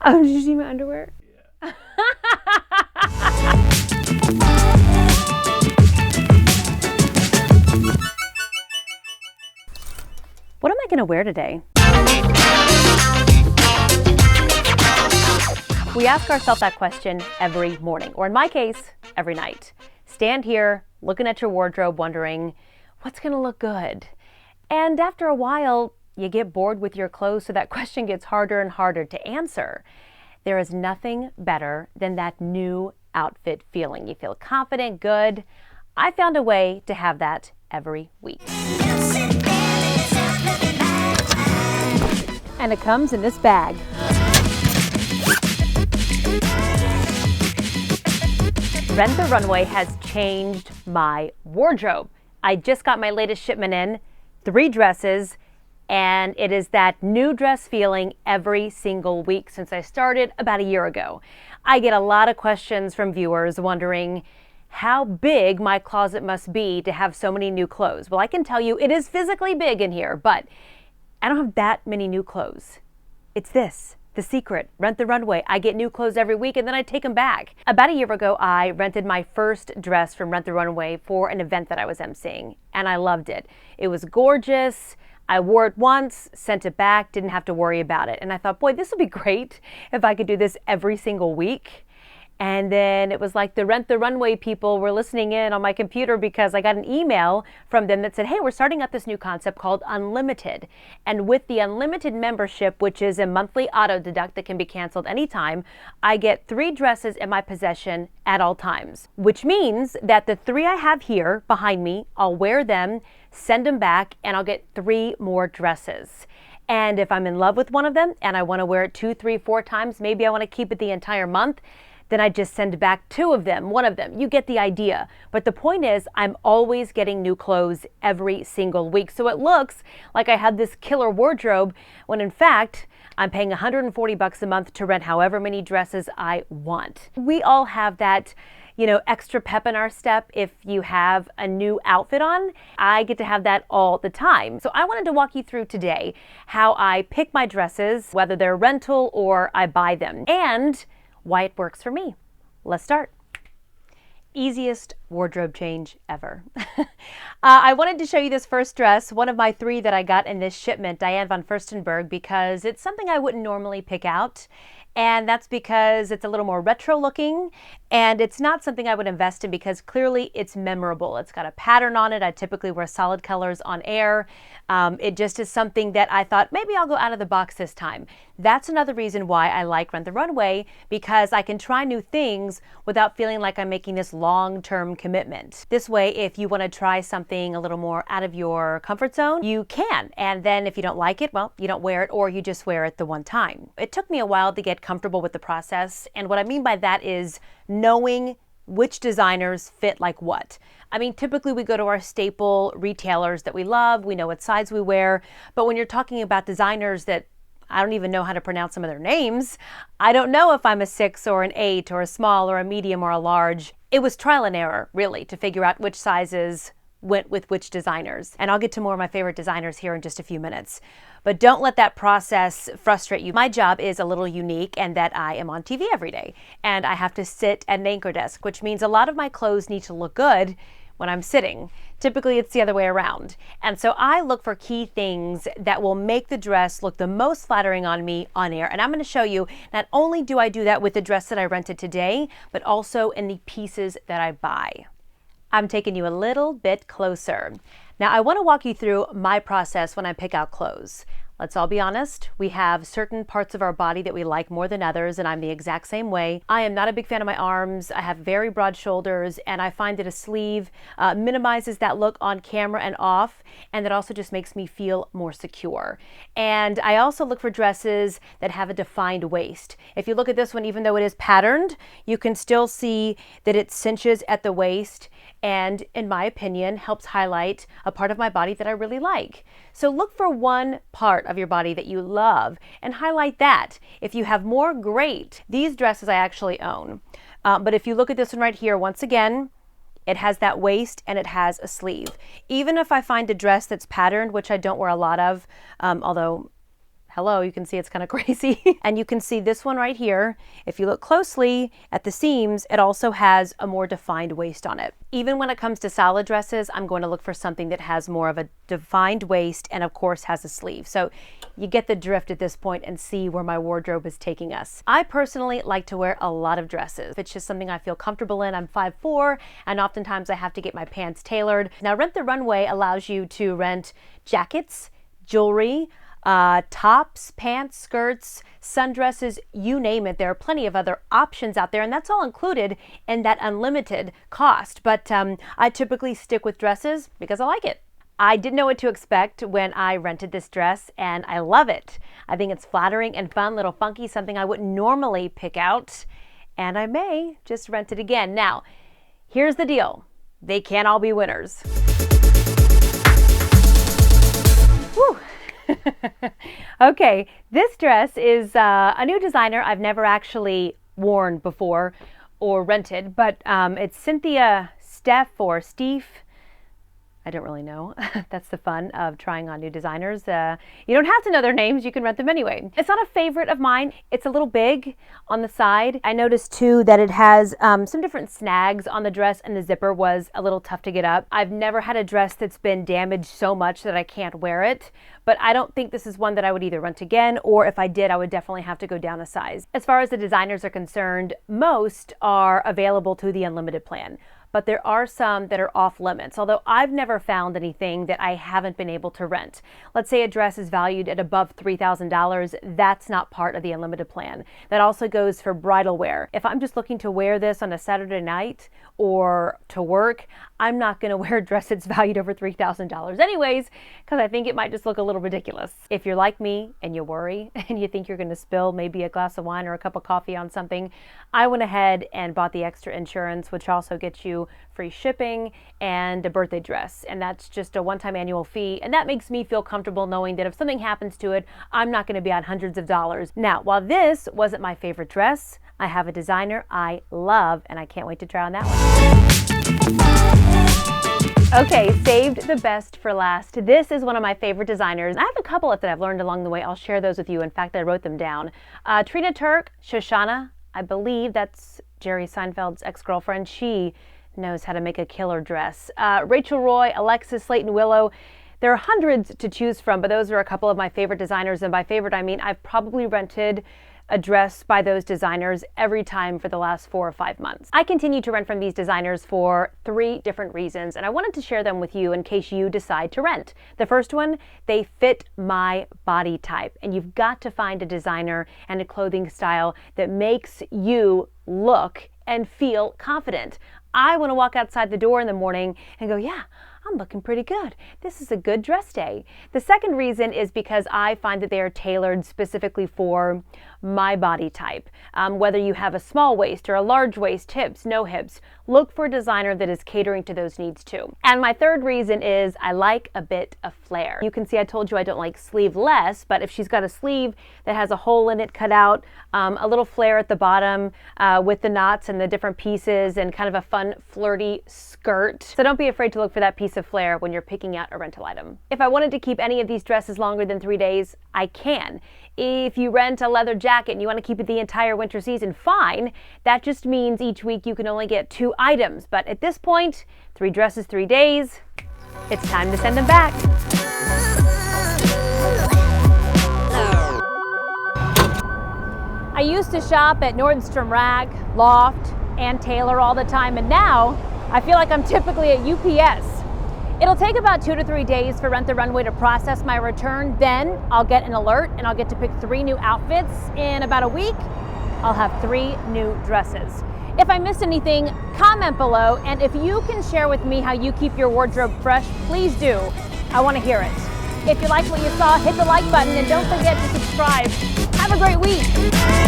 Oh, did you see my underwear? Yeah. What am I going to wear today? We ask ourselves that question every morning, or in my case, every night. Stand here, looking at your wardrobe, wondering, what's going to look good? And after a while, you get bored with your clothes, so that question gets harder and harder to answer. There is nothing better than that new outfit feeling. You feel confident, good. I found a way to have that every week. And it comes in this bag. Rent the Runway has changed my wardrobe. I just got my latest shipment in, 3 dresses, and it is that new dress feeling every single week since I started about a year ago. I get a lot of questions from viewers wondering how big my closet must be to have so many new clothes. Well, I can tell you it is physically big in here, but I don't have that many new clothes. It's this, the secret, Rent the Runway. I get new clothes every week and then I take them back. About a year ago, I rented my first dress from Rent the Runway for an event that I was emceeing, and I loved it. It was gorgeous. I wore it once, sent it back, didn't have to worry about it. And I thought, boy, this would be great if I could do this every single week. And then it was like the Rent the Runway people were listening in on my computer because I got an email from them that said, hey, we're starting up this new concept called Unlimited. And with the Unlimited membership, which is a monthly auto deduct that can be canceled anytime, I get 3 dresses in my possession at all times, which means that the 3 I have here behind me, I'll wear them, send them back, and I'll get 3 more dresses. And if I'm in love with one of them and I want to wear it 2, 3, 4 times, maybe I want to keep it the entire month, then I just send back 2 of them, 1 of them. You get the idea. But the point is, I'm always getting new clothes every single week. So it looks like I have this killer wardrobe when in fact, I'm paying $140 a month to rent however many dresses I want. We all have that, extra pep in our step if you have a new outfit on. I get to have that all the time. So I wanted to walk you through today how I pick my dresses, whether they're rental or I buy them, and why it works for me. Let's start. Easiest wardrobe change ever. I wanted to show you this first dress, one of my 3 that I got in this shipment, Diane von Furstenberg, because it's something I wouldn't normally pick out. And that's because it's a little more retro looking, and it's not something I would invest in because clearly it's memorable. It's got a pattern on it. I typically wear solid colors on air. It just is something that I thought maybe I'll go out of the box this time. That's another reason why I like Rent the Runway, because I can try new things without feeling like I'm making this long-term commitment. This way, if you want to try something a little more out of your comfort zone, you can. And then if you don't like it, well, you don't wear it, or you just wear it the one time. It took me a while to get comfortable with the process. And what I mean by that is knowing which designers fit like what. I mean, typically we go to our staple retailers that we love. We know what size we wear. But when you're talking about designers that I don't even know how to pronounce some of their names, I don't know if I'm a 6 or an 8 or a small or a medium or a large. It was trial and error, really, to figure out which sizes went with which designers. And I'll get to more of my favorite designers here in just a few minutes. But don't let that process frustrate you. My job is a little unique in that I am on TV every day and I have to sit at an anchor desk, which means a lot of my clothes need to look good when I'm sitting. Typically it's the other way around. And so I look for key things that will make the dress look the most flattering on me on air. And I'm going to show you, not only do I do that with the dress that I rented today, but also in the pieces that I buy. I'm taking you a little bit closer. Now I want to walk you through my process when I pick out clothes. Let's all be honest, we have certain parts of our body that we like more than others, and I'm the exact same way. I am not a big fan of my arms. I have very broad shoulders, and I find that a sleeve minimizes that look on camera and off, and that also just makes me feel more secure. And I also look for dresses that have a defined waist. If you look at this one, even though it is patterned, you can still see that it cinches at the waist, and in my opinion, helps highlight a part of my body that I really like. So look for one part of your body that you love and highlight that. If you have more, great. These dresses I actually own. But if you look at this one right here, once again, it has that waist and it has a sleeve. Even if I find a dress that's patterned, which I don't wear a lot of, although hello, you can see it's kind of crazy. And you can see this one right here. If you look closely at the seams, it also has a more defined waist on it. Even when it comes to salad dresses, I'm going to look for something that has more of a defined waist and of course has a sleeve. So you get the drift at this point and see where my wardrobe is taking us. I personally like to wear a lot of dresses. It's just something I feel comfortable in. I'm 5'4", and oftentimes I have to get my pants tailored. Now, Rent the Runway allows you to rent jackets, jewelry, tops, pants, skirts, sundresses, you name it. There are plenty of other options out there, and that's all included in that unlimited cost. But I typically stick with dresses because I like it. I didn't know what to expect when I rented this dress, and I love it. I think it's flattering and fun, little funky, something I wouldn't normally pick out, and I may just rent it again. Now, here's the deal. They can't all be winners. Whew. Okay, this dress is a new designer I've never actually worn before or rented, but it's Cynthia Steph or Steve. I don't really know. That's the fun of trying on new designers. You don't have to know their names. You can rent them anyway. It's not a favorite of mine. It's a little big on the side. I noticed too that it has some different snags on the dress, and the zipper was a little tough to get up. I've never had a dress that's been damaged so much that I can't wear it, but I don't think this is one that I would either rent again, or if I did, I would definitely have to go down a size. As far as the designers are concerned, most are available through the unlimited plan, but there are some that are off limits, although I've never found anything that I haven't been able to rent. Let's say a dress is valued at above $3,000, that's not part of the unlimited plan. That also goes for bridal wear. If I'm just looking to wear this on a Saturday night or to work, I'm not going to wear a dress that's valued over $3,000 anyways, because I think it might just look a little ridiculous. If you're like me and you worry and you think you're going to spill maybe a glass of wine or a cup of coffee on something, I went ahead and bought the extra insurance, which also gets you free shipping and a birthday dress. And that's just a one-time annual fee. And that makes me feel comfortable knowing that if something happens to it, I'm not going to be out hundreds of dollars. Now, while this wasn't my favorite dress, I have a designer I love, and I can't wait to try on that one. Okay, saved the best for last. This is one of my favorite designers. I have a couple that I've learned along the way. I'll share those with you. In fact, I wrote them down. Trina Turk, Shoshana, I believe that's Jerry Seinfeld's ex-girlfriend. She knows how to make a killer dress. Rachel Roy, Alexis Slayton Willow. There are hundreds to choose from, but those are a couple of my favorite designers. And by favorite, I mean I've probably rented a dress by those designers every time for the last 4 or 5 months. I continue to rent from these designers for 3 different reasons, and I wanted to share them with you in case you decide to rent. The first one, they fit my body type, and you've got to find a designer and a clothing style that makes you look and feel confident. I want to walk outside the door in the morning and go, yeah, I'm looking pretty good. This is a good dress day. The second reason is because I find that they are tailored specifically for my body type. Whether you have a small waist or a large waist, hips, no hips, look for a designer that is catering to those needs too. And my third reason is I like a bit of flair. You can see I told you I don't like sleeveless, but if she's got a sleeve that has a hole in it cut out, a little flare at the bottom with the knots and the different pieces, and kind of a fun flirty skirt. So don't be afraid to look for that piece of flair when you're picking out a rental item. If I wanted to keep any of these dresses longer than 3 days, I can. If you rent a leather jacket and you want to keep it the entire winter season, fine. That just means each week you can only get 2 items. But at this point, 3 dresses, 3 days, it's time to send them back. I used to shop at Nordstrom Rack, Loft, and Taylor all the time, and now I feel like I'm typically at UPS. It'll take about 2 to 3 days for Rent the Runway to process my return. Then I'll get an alert and I'll get to pick 3 new outfits. In about a week, I'll have 3 new dresses. If I missed anything, comment below, and if you can share with me how you keep your wardrobe fresh, please do. I want to hear it. If you like what you saw, hit the like button and don't forget to subscribe. Have a great week.